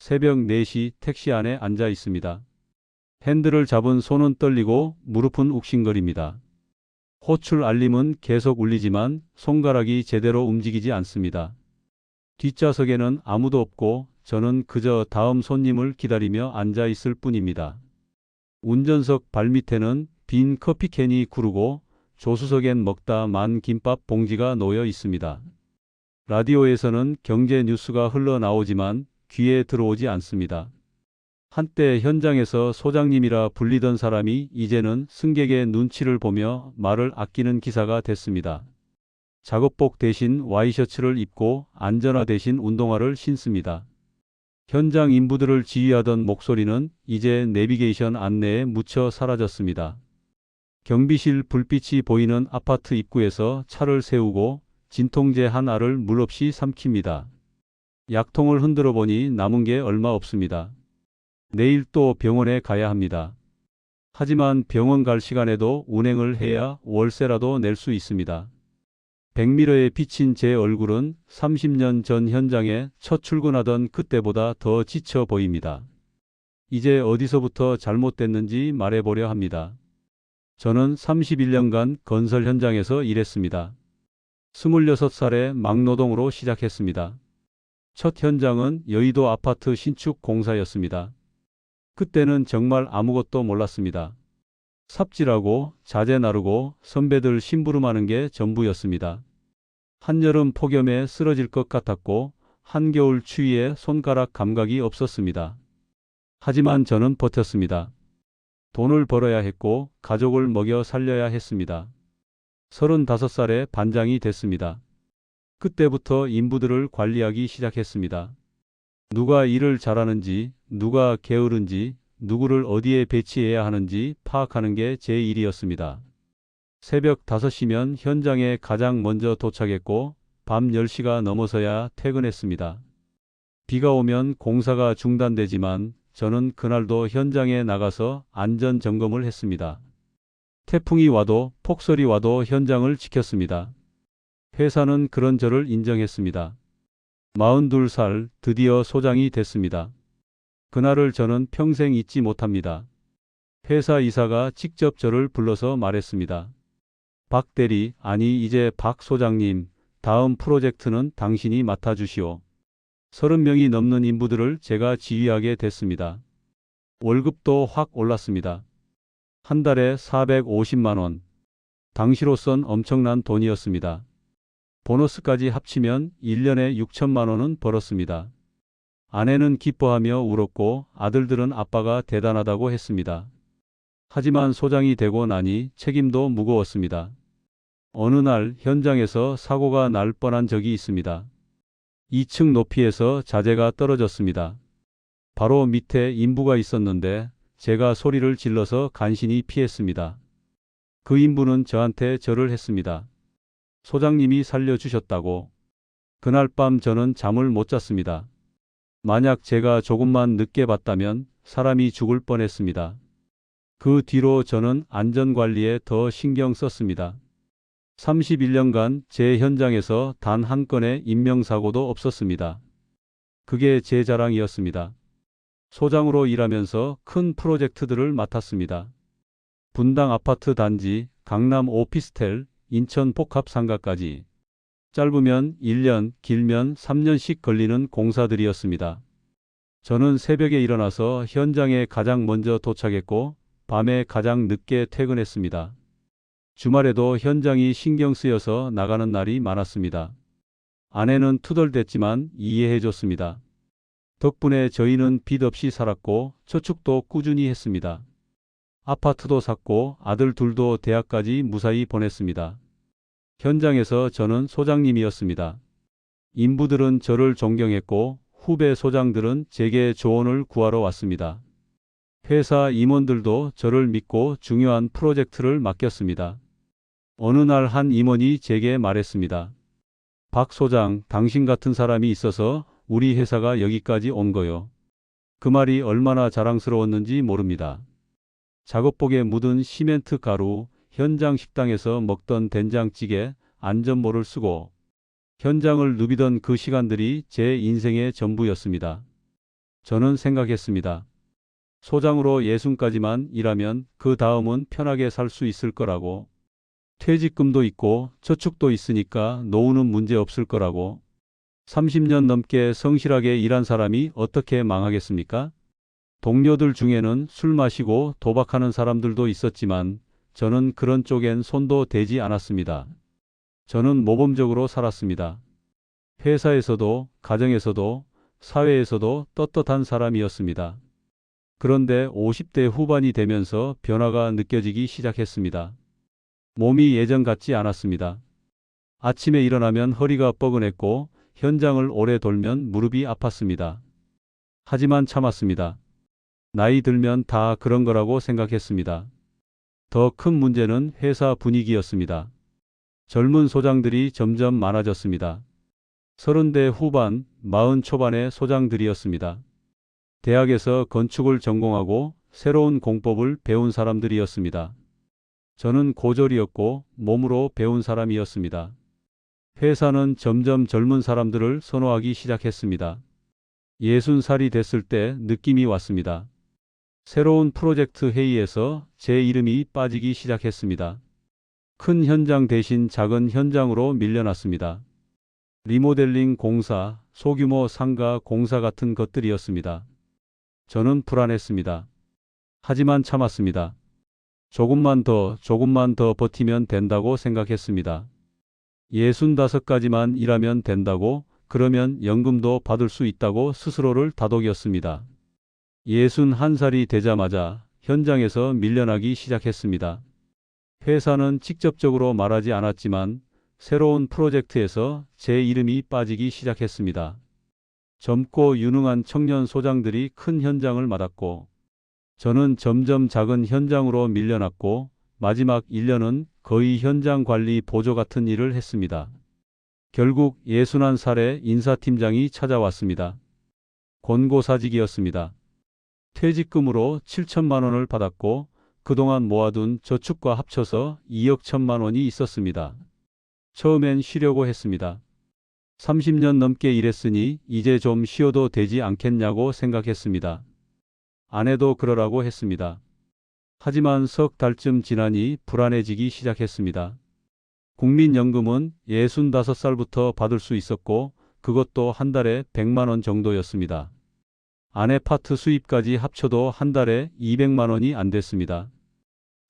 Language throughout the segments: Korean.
새벽 4시 택시 안에 앉아 있습니다. 핸들을 잡은 손은 떨리고 무릎은 욱신거립니다. 호출 알림은 계속 울리지만 손가락이 제대로 움직이지 않습니다. 뒷좌석에는 아무도 없고 저는 그저 다음 손님을 기다리며 앉아 있을 뿐입니다. 운전석 발밑에는 빈 커피캔이 구르고 조수석엔 먹다 만 김밥 봉지가 놓여 있습니다. 라디오에서는 경제 뉴스가 흘러나오지만 귀에 들어오지 않습니다. 한때 현장에서 소장님이라 불리던 사람이 이제는 승객의 눈치를 보며 말을 아끼는 기사가 됐습니다. 작업복 대신 와이셔츠를 입고 안전화 대신 운동화를 신습니다. 현장 인부들을 지휘하던 목소리는 이제 내비게이션 안내에 묻혀 사라졌습니다. 경비실 불빛이 보이는 아파트 입구에서 차를 세우고 진통제 한 알을 물없이 삼킵니다. 약통을 흔들어 보니 남은 게 얼마 없습니다. 내일 또 병원에 가야 합니다. 하지만 병원 갈 시간에도 운행을 해야 월세라도 낼 수 있습니다. 백미러에 비친 제 얼굴은 30년 전 현장에 첫 출근하던 그때보다 더 지쳐 보입니다. 이제 어디서부터 잘못됐는지 말해보려 합니다. 저는 31년간 건설 현장에서 일했습니다. 26살에 막노동으로 시작했습니다. 첫 현장은 여의도 아파트 신축 공사였습니다. 그때는 정말 아무것도 몰랐습니다. 삽질하고 자재 나르고 선배들 심부름하는 게 전부였습니다. 한여름 폭염에 쓰러질 것 같았고 한겨울 추위에 손가락 감각이 없었습니다. 하지만 저는 버텼습니다. 돈을 벌어야 했고 가족을 먹여 살려야 했습니다. 35살에 반장이 됐습니다. 그때부터 인부들을 관리하기 시작했습니다. 누가 일을 잘하는지, 누가 게으른지, 누구를 어디에 배치해야 하는지 파악하는 게 제 일이었습니다. 새벽 5시면 현장에 가장 먼저 도착했고 밤 10시가 넘어서야 퇴근했습니다. 비가 오면 공사가 중단되지만 저는 그날도 현장에 나가서 안전 점검을 했습니다. 태풍이 와도 폭설이 와도 현장을 지켰습니다. 회사는 그런 저를 인정했습니다. 42살 드디어 소장이 됐습니다. 그날을 저는 평생 잊지 못합니다. 회사 이사가 직접 저를 불러서 말했습니다. 박 대리, 아니 이제 박 소장님, 다음 프로젝트는 당신이 맡아주시오. 30명이 넘는 인부들을 제가 지휘하게 됐습니다. 월급도 확 올랐습니다. 한 달에 450만 원. 당시로선 엄청난 돈이었습니다. 보너스까지 합치면 1년에 6천만 원은 벌었습니다. 아내는 기뻐하며 울었고 아들들은 아빠가 대단하다고 했습니다. 하지만 소장이 되고 나니 책임도 무거웠습니다. 어느 날 현장에서 사고가 날 뻔한 적이 있습니다. 2층 높이에서 자재가 떨어졌습니다. 바로 밑에 인부가 있었는데 제가 소리를 질러서 간신히 피했습니다. 그 인부는 저한테 절을 했습니다. 소장님이 살려주셨다고. 그날 밤 저는 잠을 못 잤습니다. 만약 제가 조금만 늦게 봤다면 사람이 죽을 뻔했습니다. 그 뒤로 저는 안전관리에 더 신경 썼습니다. 31년간 제 현장에서 단 한 건의 인명사고도 없었습니다. 그게 제 자랑이었습니다. 소장으로 일하면서 큰 프로젝트들을 맡았습니다. 분당 아파트 단지, 강남 오피스텔, 인천 복합상가까지. 짧으면 1년, 길면 3년씩 걸리는 공사들이었습니다. 저는 새벽에 일어나서 현장에 가장 먼저 도착했고 밤에 가장 늦게 퇴근했습니다. 주말에도 현장이 신경 쓰여서 나가는 날이 많았습니다. 아내는 투덜댔지만 이해해줬습니다. 덕분에 저희는 빚 없이 살았고 저축도 꾸준히 했습니다. 아파트도 샀고 아들 둘도 대학까지 무사히 보냈습니다. 현장에서 저는 소장님이었습니다. 인부들은 저를 존경했고 후배 소장들은 제게 조언을 구하러 왔습니다. 회사 임원들도 저를 믿고 중요한 프로젝트를 맡겼습니다. 어느 날 한 임원이 제게 말했습니다. 박 소장, 당신 같은 사람이 있어서 우리 회사가 여기까지 온 거요. 그 말이 얼마나 자랑스러웠는지 모릅니다. 작업복에 묻은 시멘트 가루, 현장 식당에서 먹던 된장찌개, 안전모를 쓰고 현장을 누비던 그 시간들이 제 인생의 전부였습니다. 저는 생각했습니다. 소장으로 예순까지만 일하면 그 다음은 편하게 살 수 있을 거라고. 퇴직금도 있고 저축도 있으니까 노후는 문제 없을 거라고. 30년 넘게 성실하게 일한 사람이 어떻게 망하겠습니까? 동료들 중에는 술 마시고 도박하는 사람들도 있었지만 저는 그런 쪽엔 손도 대지 않았습니다. 저는 모범적으로 살았습니다. 회사에서도, 가정에서도, 사회에서도 떳떳한 사람이었습니다. 그런데 50대 후반이 되면서 변화가 느껴지기 시작했습니다. 몸이 예전 같지 않았습니다. 아침에 일어나면 허리가 뻐근했고 현장을 오래 돌면 무릎이 아팠습니다. 하지만 참았습니다. 나이 들면 다 그런 거라고 생각했습니다. 더 큰 문제는 회사 분위기였습니다. 젊은 소장들이 점점 많아졌습니다. 30대 후반, 40 초반의 소장들이었습니다. 대학에서 건축을 전공하고 새로운 공법을 배운 사람들이었습니다. 저는 고졸이었고 몸으로 배운 사람이었습니다. 회사는 점점 젊은 사람들을 선호하기 시작했습니다. 60살이 됐을 때 느낌이 왔습니다. 새로운 프로젝트 회의에서 제 이름이 빠지기 시작했습니다. 큰 현장 대신 작은 현장으로 밀려났습니다. 리모델링 공사, 소규모 상가 공사 같은 것들이었습니다. 저는 불안했습니다. 하지만 참았습니다. 조금만 더 버티면 된다고 생각했습니다. 65가지만 일하면 된다고, 그러면 연금도 받을 수 있다고 스스로를 다독였습니다. 61살이 되자마자 현장에서 밀려나기 시작했습니다. 회사는 직접적으로 말하지 않았지만 새로운 프로젝트에서 제 이름이 빠지기 시작했습니다. 젊고 유능한 청년 소장들이 큰 현장을 맡았고 저는 점점 작은 현장으로 밀려났고 마지막 1년은 거의 현장 관리 보조 같은 일을 했습니다. 결국 61살의 인사팀장이 찾아왔습니다. 권고사직이었습니다. 퇴직금으로 7천만 원을 받았고 그동안 모아둔 저축과 합쳐서 2억 1천만 원이 있었습니다. 처음엔 쉬려고 했습니다. 30년 넘게 일했으니 이제 좀 쉬어도 되지 않겠냐고 생각했습니다. 아내도 그러라고 했습니다. 하지만 석 달쯤 지나니 불안해지기 시작했습니다. 국민연금은 65살부터 받을 수 있었고 그것도 한 달에 100만 원 정도였습니다. 아내 파트 수입까지 합쳐도 한 달에 200만 원이 안 됐습니다.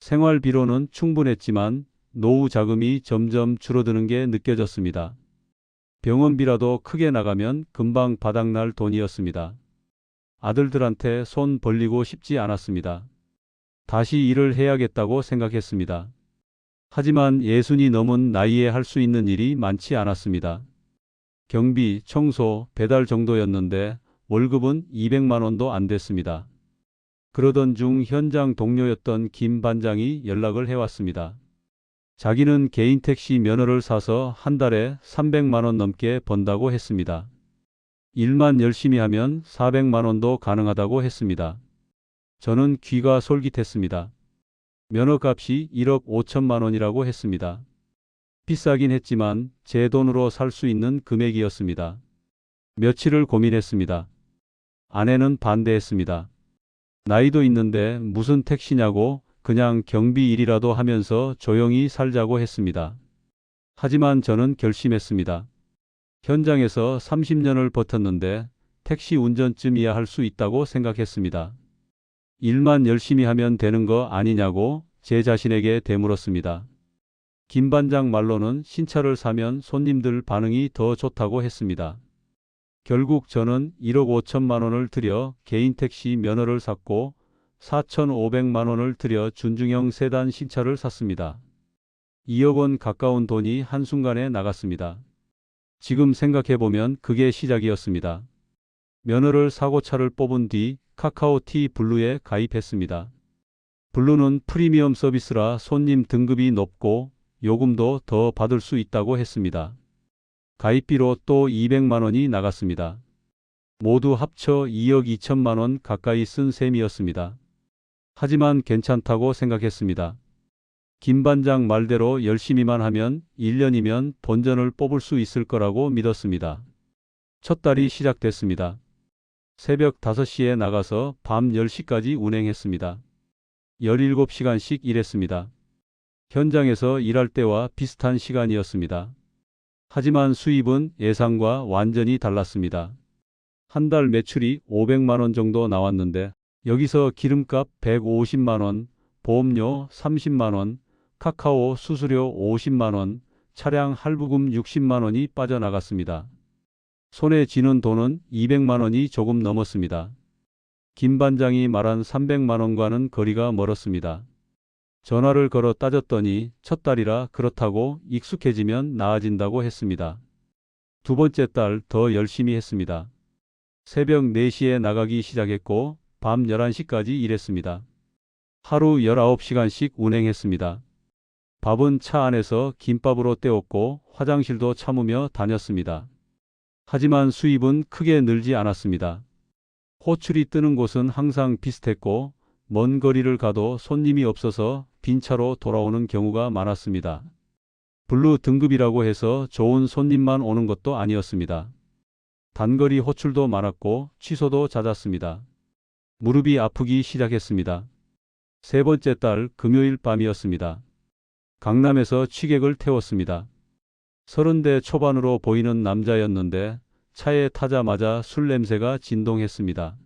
생활비로는 충분했지만 노후 자금이 점점 줄어드는 게 느껴졌습니다. 병원비라도 크게 나가면 금방 바닥날 돈이었습니다. 아들들한테 손 벌리고 싶지 않았습니다. 다시 일을 해야겠다고 생각했습니다. 하지만 60이 넘은 나이에 할 수 있는 일이 많지 않았습니다. 경비, 청소, 배달 정도였는데 월급은 200만 원도 안 됐습니다. 그러던 중 현장 동료였던 김 반장이 연락을 해왔습니다. 자기는 개인 택시 면허를 사서 한 달에 300만 원 넘게 번다고 했습니다. 일만 열심히 하면 400만 원도 가능하다고 했습니다. 저는 귀가 솔깃했습니다. 면허값이 1억 5천만 원이라고 했습니다. 비싸긴 했지만 제 돈으로 살 수 있는 금액이었습니다. 며칠을 고민했습니다. 아내는 반대했습니다. 나이도 있는데 무슨 택시냐고 그냥 경비 일이라도 하면서 조용히 살자고 했습니다. 하지만 저는 결심했습니다. 현장에서 30년을 버텼는데 택시 운전쯤이야 할 수 있다고 생각했습니다. 일만 열심히 하면 되는 거 아니냐고 제 자신에게 되물었습니다. 김 반장 말로는 신차를 사면 손님들 반응이 더 좋다고 했습니다. 결국 저는 1억 5천만 원을 들여 개인 택시 면허를 샀고 4,500만 원을 들여 준중형 세단 신차를 샀습니다. 2억 원 가까운 돈이 한순간에 나갔습니다. 지금 생각해보면 그게 시작이었습니다. 면허를 사고 차를 뽑은 뒤 카카오티 블루에 가입했습니다. 블루는 프리미엄 서비스라 손님 등급이 높고 요금도 더 받을 수 있다고 했습니다. 가입비로 또 200만 원이 나갔습니다. 모두 합쳐 2억 2천만 원 가까이 쓴 셈이었습니다. 하지만 괜찮다고 생각했습니다. 김 반장 말대로 열심히만 하면 1년이면 본전을 뽑을 수 있을 거라고 믿었습니다. 첫 달이 시작됐습니다. 새벽 5시에 나가서 밤 10시까지 운행했습니다. 17시간씩 일했습니다. 현장에서 일할 때와 비슷한 시간이었습니다. 하지만 수입은 예상과 완전히 달랐습니다. 한 달 매출이 500만 원 정도 나왔는데 여기서 기름값 150만 원, 보험료 30만 원, 카카오 수수료 50만 원, 차량 할부금 60만 원이 빠져나갔습니다. 손에 쥐는 돈은 200만 원이 조금 넘었습니다. 김 반장이 말한 300만 원과는 거리가 멀었습니다. 전화를 걸어 따졌더니 첫 달이라 그렇다고 익숙해지면 나아진다고 했습니다. 두 번째 달 더 열심히 했습니다. 새벽 4시에 나가기 시작했고 밤 11시까지 일했습니다. 하루 19시간씩 운행했습니다. 밥은 차 안에서 김밥으로 때웠고 화장실도 참으며 다녔습니다. 하지만 수입은 크게 늘지 않았습니다. 호출이 뜨는 곳은 항상 비슷했고 먼 거리를 가도 손님이 없어서 빈 차로 돌아오는 경우가 많았습니다. 블루 등급이라고 해서 좋은 손님만 오는 것도 아니었습니다. 단거리 호출도 많았고 취소도 잦았습니다. 무릎이 아프기 시작했습니다. 세 번째 달 금요일 밤이었습니다. 강남에서 취객을 태웠습니다. 30대 초반으로 보이는 남자였는데 차에 타자마자 술 냄새가 진동했습니다.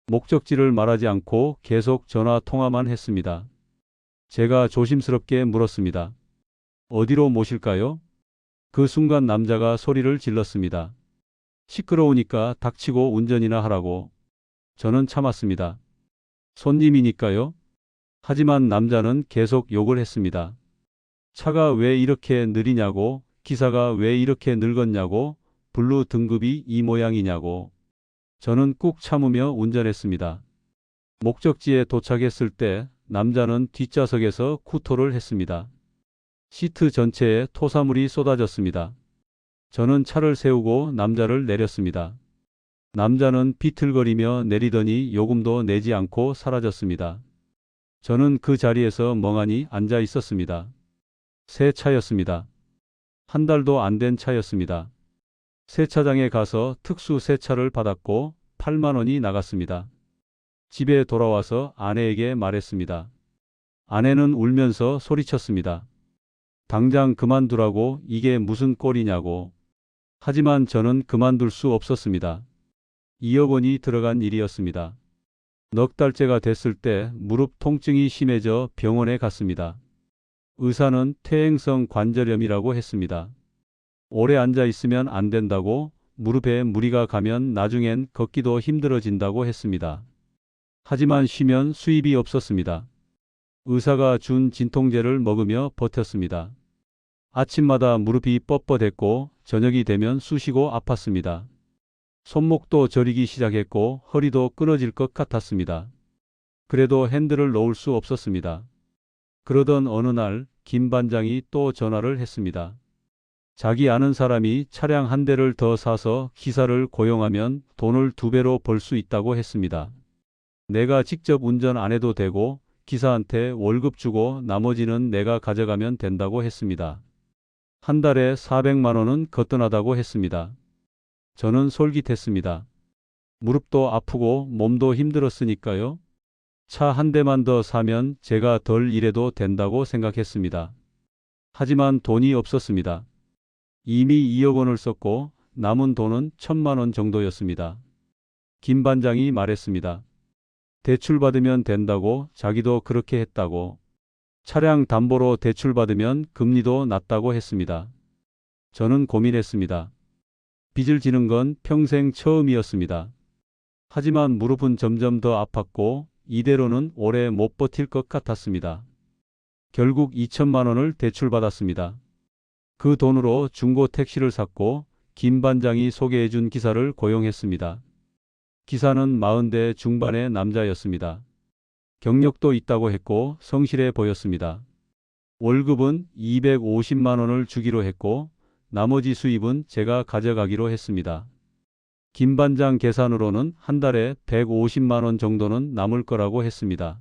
목적지를 말하지 않고 계속 전화 통화만 했습니다. 제가 조심스럽게 물었습니다. 어디로 모실까요? 그 순간 남자가 소리를 질렀습니다. 시끄러우니까 닥치고 운전이나 하라고. 저는 참았습니다. 손님이니까요. 하지만 남자는 계속 욕을 했습니다. 차가 왜 이렇게 느리냐고, 기사가 왜 이렇게 늙었냐고, 블루 등급이 이 모양이냐고. 저는 꾹 참으며 운전했습니다. 목적지에 도착했을 때 남자는 뒷좌석에서 구토를 했습니다. 시트 전체에 토사물이 쏟아졌습니다. 저는 차를 세우고 남자를 내렸습니다. 남자는 비틀거리며 내리더니 요금도 내지 않고 사라졌습니다. 저는 그 자리에서 멍하니 앉아 있었습니다. 새 차였습니다. 한 달도 안 된 차였습니다. 세차장에 가서 특수 세차를 받았고 8만 원이 나갔습니다. 집에 돌아와서 아내에게 말했습니다. 아내는 울면서 소리쳤습니다. 당장 그만두라고, 이게 무슨 꼴이냐고. 하지만 저는 그만둘 수 없었습니다. 2억 원이 들어간 일이었습니다. 넉 달째가 됐을 때 무릎 통증이 심해져 병원에 갔습니다. 의사는 퇴행성 관절염이라고 했습니다. 오래 앉아 있으면 안 된다고, 무릎에 무리가 가면 나중엔 걷기도 힘들어진다고 했습니다. 하지만 쉬면 수입이 없었습니다. 의사가 준 진통제를 먹으며 버텼습니다. 아침마다 무릎이 뻣뻣했고 저녁이 되면 쑤시고 아팠습니다. 손목도 저리기 시작했고 허리도 끊어질 것 같았습니다. 그래도 핸들을 놓을 수 없었습니다. 그러던 어느 날 김 반장이 또 전화를 했습니다. 자기 아는 사람이 차량 한 대를 더 사서 기사를 고용하면 돈을 2배로 벌 수 있다고 했습니다. 내가 직접 운전 안 해도 되고 기사한테 월급 주고 나머지는 내가 가져가면 된다고 했습니다. 한 달에 400만 원은 거뜬하다고 했습니다. 저는 솔깃했습니다. 무릎도 아프고 몸도 힘들었으니까요. 차 한 대만 더 사면 제가 덜 일해도 된다고 생각했습니다. 하지만 돈이 없었습니다. 이미 2억 원을 썼고 남은 돈은 1,000만 원 정도였습니다. 김 반장이 말했습니다. 대출받으면 된다고, 자기도 그렇게 했다고. 차량 담보로 대출받으면 금리도 낮다고 했습니다. 저는 고민했습니다. 빚을 지는 건 평생 처음이었습니다. 하지만 무릎은 점점 더 아팠고 이대로는 오래 못 버틸 것 같았습니다. 결국 2천만 원을 대출받았습니다. 그 돈으로 중고 택시를 샀고 김 반장이 소개해준 기사를 고용했습니다. 기사는 40대 중반의 남자였습니다. 경력도 있다고 했고 성실해 보였습니다. 월급은 250만 원을 주기로 했고 나머지 수입은 제가 가져가기로 했습니다. 김 반장 계산으로는 한 달에 150만 원 정도는 남을 거라고 했습니다.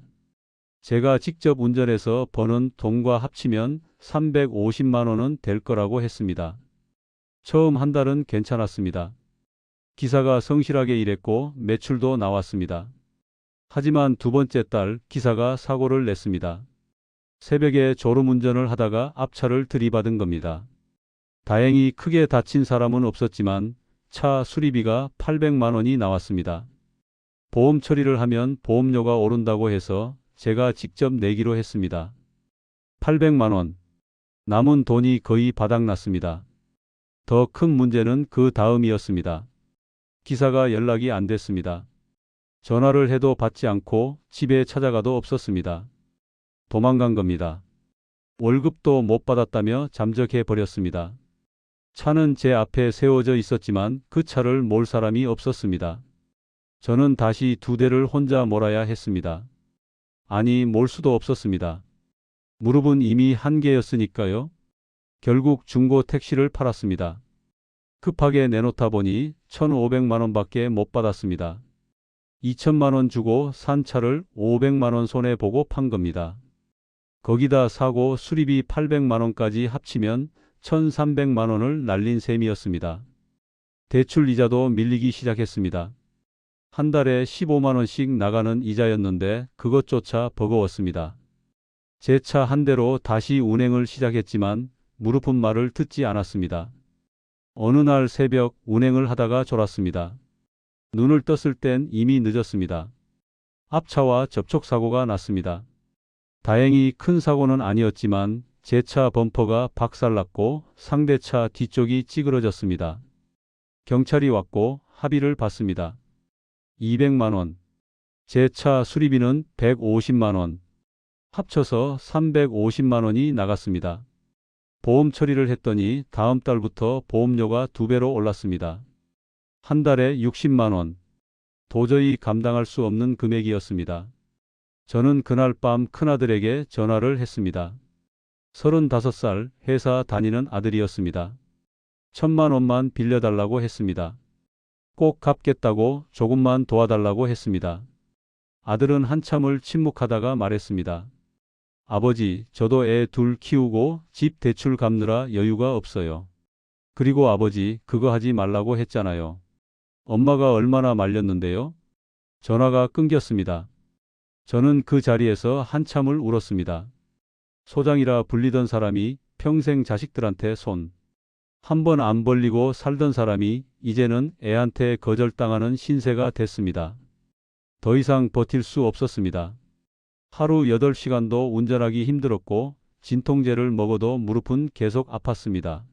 제가 직접 운전해서 버는 돈과 합치면 350만 원은 될 거라고 했습니다. 처음 한 달은 괜찮았습니다. 기사가 성실하게 일했고 매출도 나왔습니다. 하지만 두 번째 달 기사가 사고를 냈습니다. 새벽에 졸음운전을 하다가 앞차를 들이받은 겁니다. 다행히 크게 다친 사람은 없었지만 차 수리비가 800만 원이 나왔습니다. 보험 처리를 하면 보험료가 오른다고 해서 제가 직접 내기로 했습니다. 800만 원. 남은 돈이 거의 바닥났습니다. 더 큰 문제는 그 다음이었습니다. 기사가 연락이 안 됐습니다. 전화를 해도 받지 않고 집에 찾아가도 없었습니다. 도망간 겁니다. 월급도 못 받았다며 잠적해 버렸습니다. 차는 제 앞에 세워져 있었지만 그 차를 몰 사람이 없었습니다. 저는 다시 두 대를 혼자 몰아야 했습니다. 아니, 몰 수도 없었습니다. 무릎은 이미 한 개였으니까요. 결국 중고 택시를 팔았습니다. 급하게 내놓다 보니 1,500만 원밖에 못 받았습니다. 2천만 원 주고 산 차를 500만 원 손해 보고 판 겁니다. 거기다 사고 수리비 800만 원까지 합치면 1,300만 원을 날린 셈이었습니다. 대출 이자도 밀리기 시작했습니다. 한 달에 15만 원씩 나가는 이자였는데 그것조차 버거웠습니다. 제 차 한 대로 다시 운행을 시작했지만 무릎은 말을 듣지 않았습니다. 어느 날 새벽 운행을 하다가 졸았습니다. 눈을 떴을 땐 이미 늦었습니다. 앞차와 접촉사고가 났습니다. 다행히 큰 사고는 아니었지만 제 차 범퍼가 박살났고 상대차 뒤쪽이 찌그러졌습니다. 경찰이 왔고 합의를 받습니다. 200만 원. 제 차 수리비는 150만 원. 합쳐서 350만 원이 나갔습니다. 보험 처리를 했더니 다음 달부터 보험료가 2배로 올랐습니다. 한 달에 60만 원. 도저히 감당할 수 없는 금액이었습니다. 저는 그날 밤 큰아들에게 전화를 했습니다. 35살 회사 다니는 아들이었습니다. 1,000만 원만 빌려달라고 했습니다. 꼭 갚겠다고 조금만 도와달라고 했습니다. 아들은 한참을 침묵하다가 말했습니다. 아버지, 저도 애 둘 키우고 집 대출 갚느라 여유가 없어요. 그리고 아버지, 그거 하지 말라고 했잖아요. 엄마가 얼마나 말렸는데요? 전화가 끊겼습니다. 저는 그 자리에서 한참을 울었습니다. 소장이라 불리던 사람이 평생 자식들한테 손 한 번 안 벌리고 살던 사람이 이제는 애한테 거절당하는 신세가 됐습니다. 더 이상 버틸 수 없었습니다. 하루 8시간도 운전하기 힘들었고 진통제를 먹어도 무릎은 계속 아팠습니다.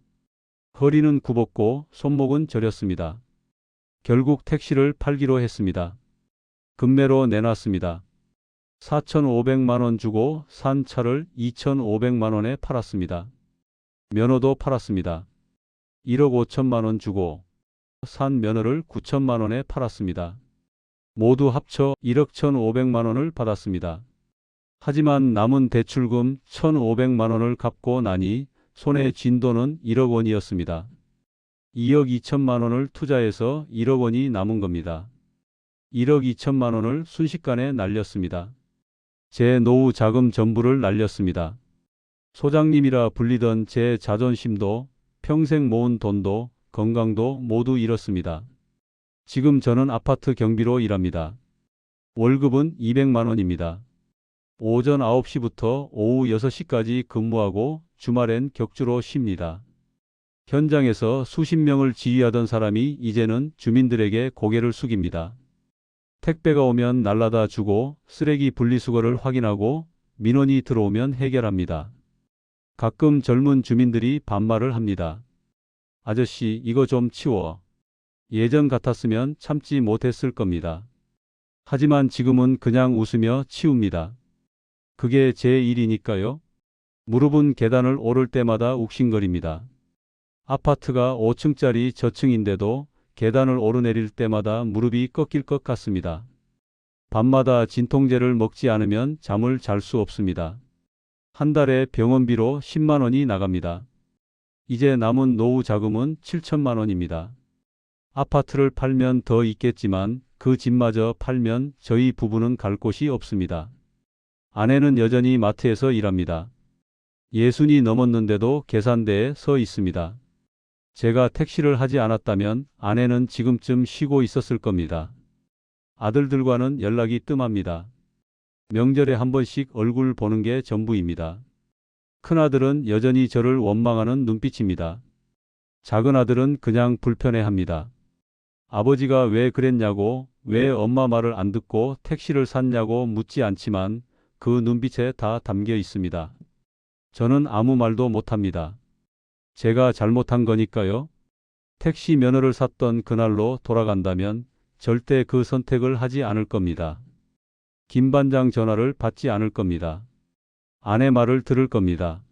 허리는 굽었고 손목은 저렸습니다. 결국 택시를 팔기로 했습니다. 급매로 내놨습니다. 4,500만 원 주고 산 차를 2,500만 원에 팔았습니다. 면허도 팔았습니다. 1억 5천만 원 주고 산 면허를 9천만 원에 팔았습니다. 모두 합쳐 1억 1,500만 원을 받았습니다. 하지만 남은 대출금 1,500만 원을 갚고 나니 손에 쥔 돈은 1억 원이었습니다. 2억 2천만 원을 투자해서 1억 원이 남은 겁니다. 1억 2천만 원을 순식간에 날렸습니다. 제 노후 자금 전부를 날렸습니다. 소장님이라 불리던 제 자존심도 평생 모은 돈도 건강도 모두 잃었습니다. 지금 저는 아파트 경비로 일합니다. 월급은 200만 원입니다. 오전 9시부터 오후 6시까지 근무하고 주말엔 격주로 쉽니다. 현장에서 수십 명을 지휘하던 사람이 이제는 주민들에게 고개를 숙입니다. 택배가 오면 날라다 주고 쓰레기 분리수거를 확인하고 민원이 들어오면 해결합니다. 가끔 젊은 주민들이 반말을 합니다. 아저씨, 이거 좀 치워. 예전 같았으면 참지 못했을 겁니다. 하지만 지금은 그냥 웃으며 치웁니다. 그게 제 일이니까요. 무릎은 계단을 오를 때마다 욱신거립니다. 아파트가 5층짜리 저층인데도 계단을 오르내릴 때마다 무릎이 꺾일 것 같습니다. 밤마다 진통제를 먹지 않으면 잠을 잘 수 없습니다. 한 달에 병원비로 10만 원이 나갑니다. 이제 남은 노후 자금은 7천만 원입니다. 아파트를 팔면 더 있겠지만 그 집마저 팔면 저희 부부는 갈 곳이 없습니다. 아내는 여전히 마트에서 일합니다. 60이 넘었는데도 계산대에 서 있습니다. 제가 택시를 하지 않았다면 아내는 지금쯤 쉬고 있었을 겁니다. 아들들과는 연락이 뜸합니다. 명절에 한 번씩 얼굴 보는 게 전부입니다. 큰아들은 여전히 저를 원망하는 눈빛입니다. 작은아들은 그냥 불편해합니다. 아버지가 왜 그랬냐고, 왜 엄마 말을 안 듣고 택시를 샀냐고 묻지 않지만 그 눈빛에 다 담겨 있습니다. 저는 아무 말도 못합니다. 제가 잘못한 거니까요. 택시 면허를 샀던 그날로 돌아간다면 절대 그 선택을 하지 않을 겁니다. 김 반장 전화를 받지 않을 겁니다. 아내 말을 들을 겁니다.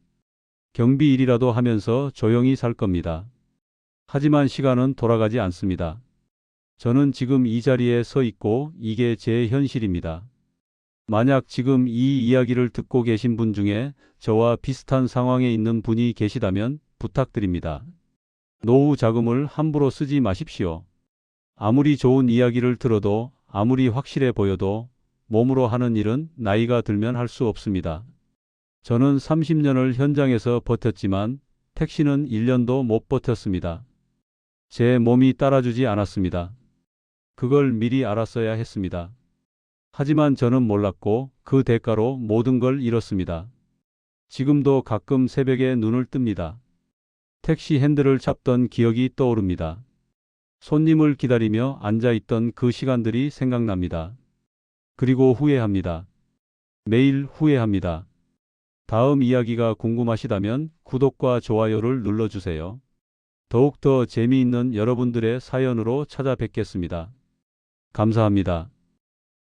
경비 일이라도 하면서 조용히 살 겁니다. 하지만 시간은 돌아가지 않습니다. 저는 지금 이 자리에 서 있고 이게 제 현실입니다. 만약 지금 이 이야기를 듣고 계신 분 중에 저와 비슷한 상황에 있는 분이 계시다면 부탁드립니다. 노후 자금을 함부로 쓰지 마십시오. 아무리 좋은 이야기를 들어도 아무리 확실해 보여도 몸으로 하는 일은 나이가 들면 할 수 없습니다. 저는 30년을 현장에서 버텼지만 택시는 1년도 못 버텼습니다. 제 몸이 따라주지 않았습니다. 그걸 미리 알았어야 했습니다. 하지만 저는 몰랐고 그 대가로 모든 걸 잃었습니다. 지금도 가끔 새벽에 눈을 뜹니다. 택시 핸들을 잡던 기억이 떠오릅니다. 손님을 기다리며 앉아있던 그 시간들이 생각납니다. 그리고 후회합니다. 매일 후회합니다. 다음 이야기가 궁금하시다면 구독과 좋아요를 눌러주세요. 더욱더 재미있는 여러분들의 사연으로 찾아뵙겠습니다. 감사합니다.